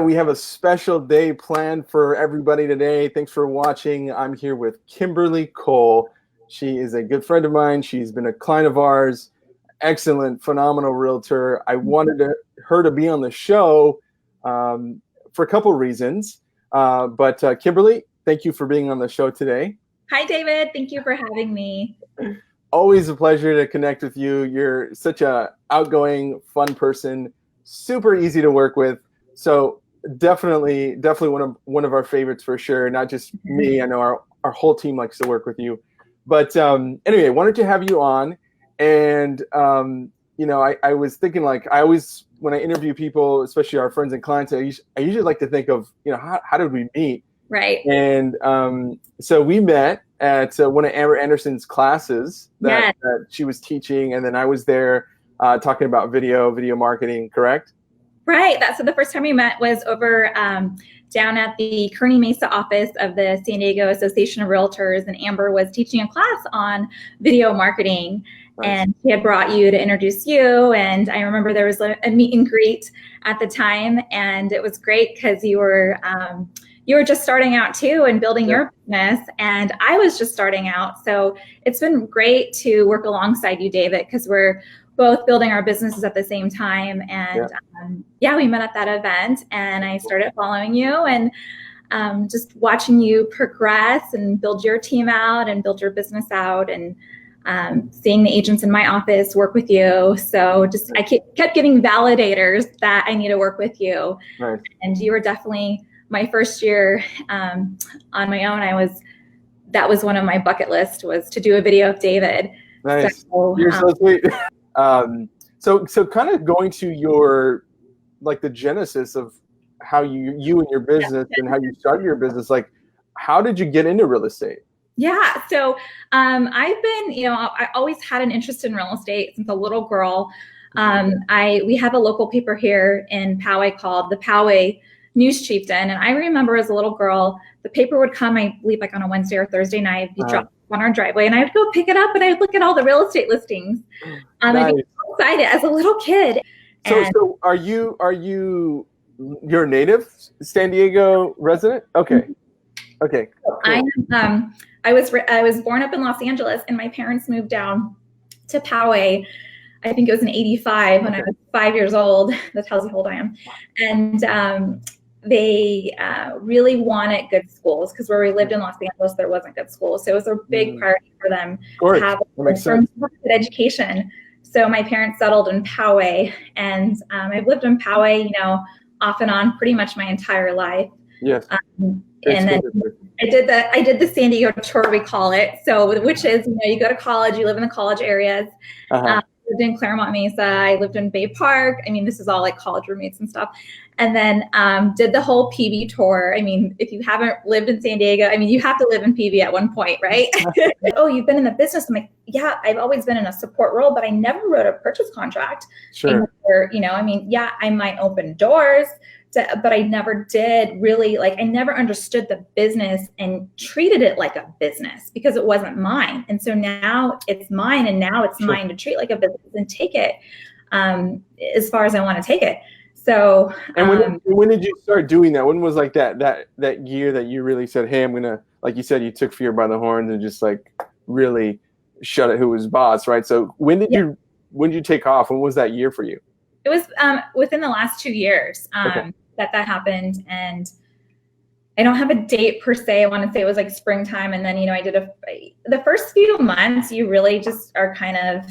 we have a special day planned for everybody today. Thanks for watching. I'm here with Kimberly Cole. She is a good friend of mine. She's been a client of ours. Excellent, phenomenal realtor. I wanted her to be on the show for a couple reasons. But Kimberly, thank you for being on the show today. Hi, David. Thank you for having me. Always a pleasure to connect with you. You're such a outgoing, fun person, super easy to work with. So definitely one of our favorites for sure. Not just me. I know our whole team likes to work with you. But anyway, wanted to have you on. And I was thinking, like, I always, when I interview people, especially our friends and clients, I usually like to think of, how did we meet? Right. And so we met at one of Amber Anderson's classes that she was teaching, and then I was there talking about video marketing, correct? Right. So the first time we met was over down at the Kearney Mesa office of the San Diego Association of Realtors, and Amber was teaching a class on video marketing. Nice. And she had brought you to introduce you, and I remember there was a meet and greet at the time, and it was great because you were just starting out too and building your business, and I was just starting out. So it's been great to work alongside you, David, because we're both building our businesses at the same time. And we met at that event, and I started following you and just watching you progress and build your team out and build your business out, and seeing the agents in my office work with you. So I kept getting validators that I need to work with you. Nice. And you were definitely my first year on my own. That was one of my bucket list, was to do a video of David. Nice. So, you're so sweet. So kind of going to your, like, the genesis of how you and your business and how you started your business, like, how did you get into real estate? Yeah. So I've been, I always had an interest in real estate since a little girl. We have a local paper here in Poway called the Poway News Chieftain. And I remember as a little girl, the paper would come, I believe, like on a Wednesday or Thursday night, be dropped on our driveway, and I would go pick it up and I'd look at all the real estate listings. Nice. I'd be so excited as a little kid. So are you're a native San Diego resident? Okay. Okay. Cool. I was born up in Los Angeles, and my parents moved down to Poway. I think it was in '85 when I was 5 years old. That tells you how old I am. And they really wanted good schools, because where we lived in Los Angeles, there wasn't good schools. So it was a big priority for them to have a good education. So my parents settled in Poway, and I've lived in Poway, off and on pretty much my entire life. Yes. And then I did the San Diego tour, we call it. So, which is, you go to college, you live in the college areas. I lived in Claremont Mesa. I lived in Bay Park. I mean, this is all like college roommates and stuff. And then did the whole PV tour. I mean, if you haven't lived in San Diego, I mean, you have to live in PV at one point, right? Oh, you've been in the business. I'm like, yeah, I've always been in a support role, but I never wrote a purchase contract. Sure. I might open doors, but I never did really, I never understood the business and treated it like a business, because it wasn't mine. And so now it's mine, and now it's mine to treat like a business and take it as far as I want to take it. So, and when did you start doing that? When was like that year that you really said, hey, I'm going to, like you said, you took fear by the horns and just like really shut it who was boss, right? So when did you take off? When was that year for you? It was within the last 2 years that happened. And I don't have a date per se. I want to say it was like springtime. And then, I did the first few months, you really just are kind of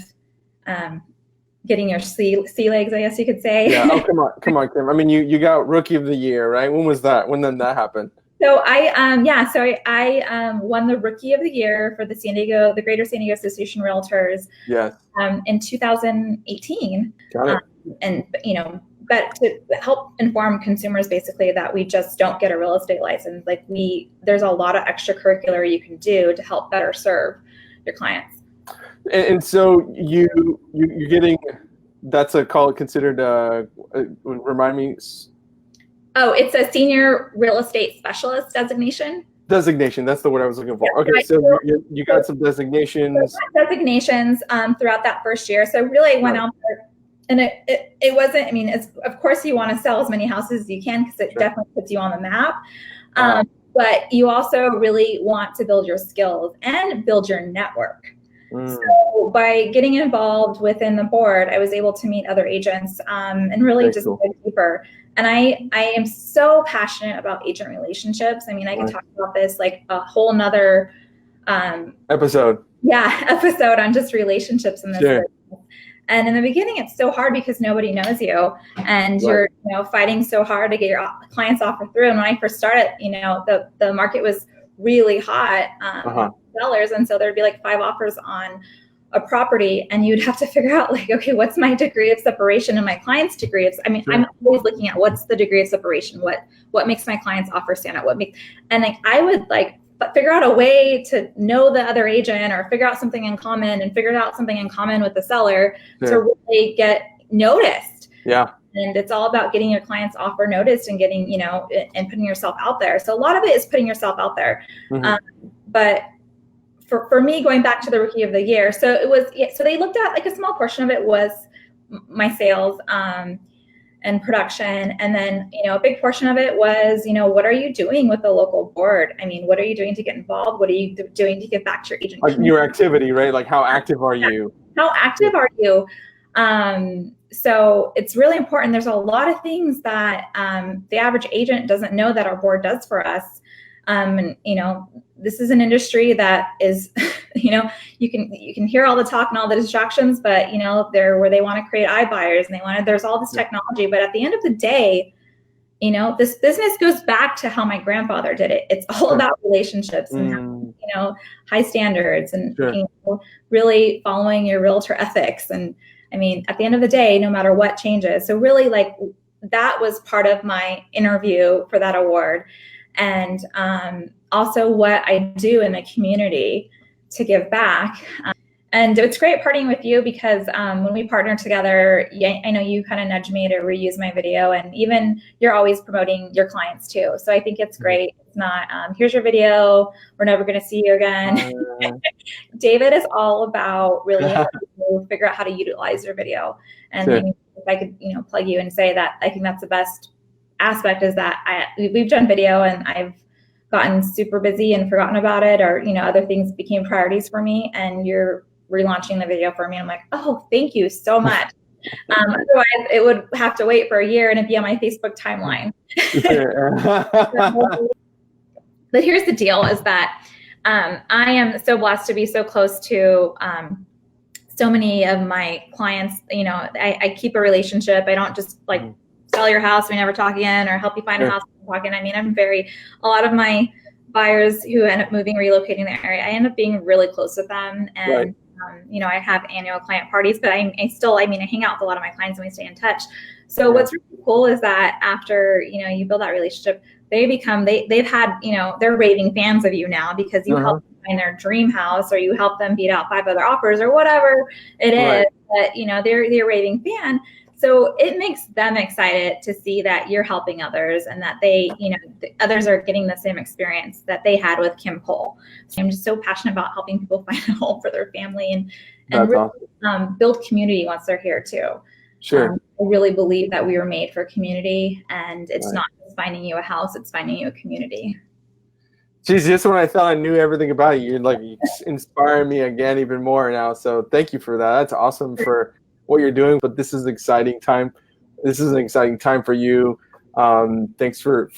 getting your sea legs, I guess you could say. Yeah. Oh, come on, Kim. I mean, you got Rookie of the Year, right? When was that? When did that happen? So I won the Rookie of the Year for the Greater San Diego Association of Realtors. Yes. In 2018. Got it. But to help inform consumers, basically, that we just don't get a real estate license. There's a lot of extracurricular you can do to help better serve your clients. And so you're getting, that's considered, remind me. Oh, it's a senior real estate specialist designation. Designation, that's the word I was looking for. Okay, so you got some designations. Designations throughout that first year. So really I went out there and it wasn't, I mean, it's, of course you want to sell as many houses as you can because it definitely puts you on the map. But you also really want to build your skills and build your network. So by getting involved within the board, I was able to meet other agents and really just go deeper. And I am so passionate about agent relationships. I mean, I can talk about this like a whole nother episode. Yeah, episode on just relationships in this business. And in the beginning, it's so hard because nobody knows you, and you're, fighting so hard to get your clients offer through. And when I first started, the market was really hot sellers, and so there'd be like 5 offers on a property, and you'd have to figure out like, okay, what's my degree of separation and my client's degree of, I'm always looking at what's the degree of separation, what makes my client's offer stand out, and like I would like figure out a way to know the other agent or figure out something in common and figure out something in common with the seller to really get noticed. Yeah. And it's all about getting your client's offer noticed and getting, and putting yourself out there. So a lot of it is putting yourself out there. But for me, going back to the Rookie of the Year, so it was, so they looked at like a small portion of it was my sales and production. And then, a big portion of it was, what are you doing with the local board? I mean, what are you doing to get involved? What are you doing to give back to your agent community? Your activity, right? Like how active are you? How active are you? So it's really important. There's a lot of things that the average agent doesn't know that our board does for us. And, this is an industry that is, you can hear all the talk and all the distractions, but, they're where they want to create iBuyers and there's all this technology. But at the end of the day, this business goes back to how my grandfather did it. It's all about relationships and, high standards and really following your realtor ethics. And I mean, at the end of the day, no matter what changes. So really like that was part of my interview for that award. And also what I do in the community to give back. And it's great partnering with you because when we partner together, I know you kind of nudge me to reuse my video, and even you're always promoting your clients too. So I think it's great. It's not, here's your video, we're never going to see you again. David is all about really helping you figure out how to utilize your video. And maybe if I could, plug you and say that I think that's the best aspect is that we've done video and I've gotten super busy and forgotten about it, or other things became priorities for me, and you're relaunching the video for me. I'm like, oh, thank you so much. Otherwise it would have to wait for a year and it'd be on my Facebook timeline. But here's the deal is that I am so blessed to be so close to so many of my clients. I keep a relationship. I don't just like sell your house, we never talk again, or help you find a house, talk again. I mean, a lot of my buyers who end up moving, relocating the area, I end up being really close with them. And, I have annual client parties, but I hang out with a lot of my clients and we stay in touch. So what's really cool is that after, you build that relationship, they've had, they're raving fans of you now because you help them find their dream house, or you help them beat out 5 other offers or whatever it is. But, they're a raving fan. So it makes them excited to see that you're helping others and that they, others are getting the same experience that they had with Kim Cole. So I'm just so passionate about helping people find a home for their family and really, build community once they're here too. Sure. I really believe that we were made for community, and it's not just finding you a house, it's finding you a community. Geez, just when I thought I knew everything about you, you inspire me again even more now. So thank you for that. That's awesome for what you're doing, but this is an exciting time. This is an exciting time for you. Thanks for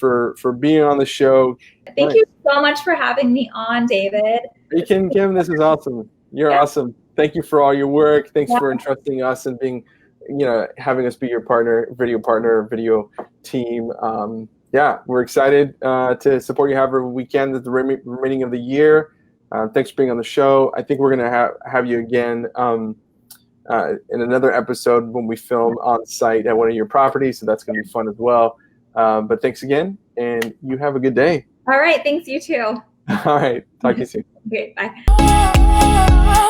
being on the show. Thank you so much for having me on, David. Kim, this is awesome. You're awesome. Thank you for all your work. Thanks for entrusting us and being, having us be your video team. We're excited to support you however we can at the remaining of the year. Thanks for being on the show. I think we're going to have you again in another episode when we film on site at one of your properties. So that's going to be fun as well. But thanks again, and you have a good day. All right. Thanks, you too. All right. Talk to you soon. Okay, bye.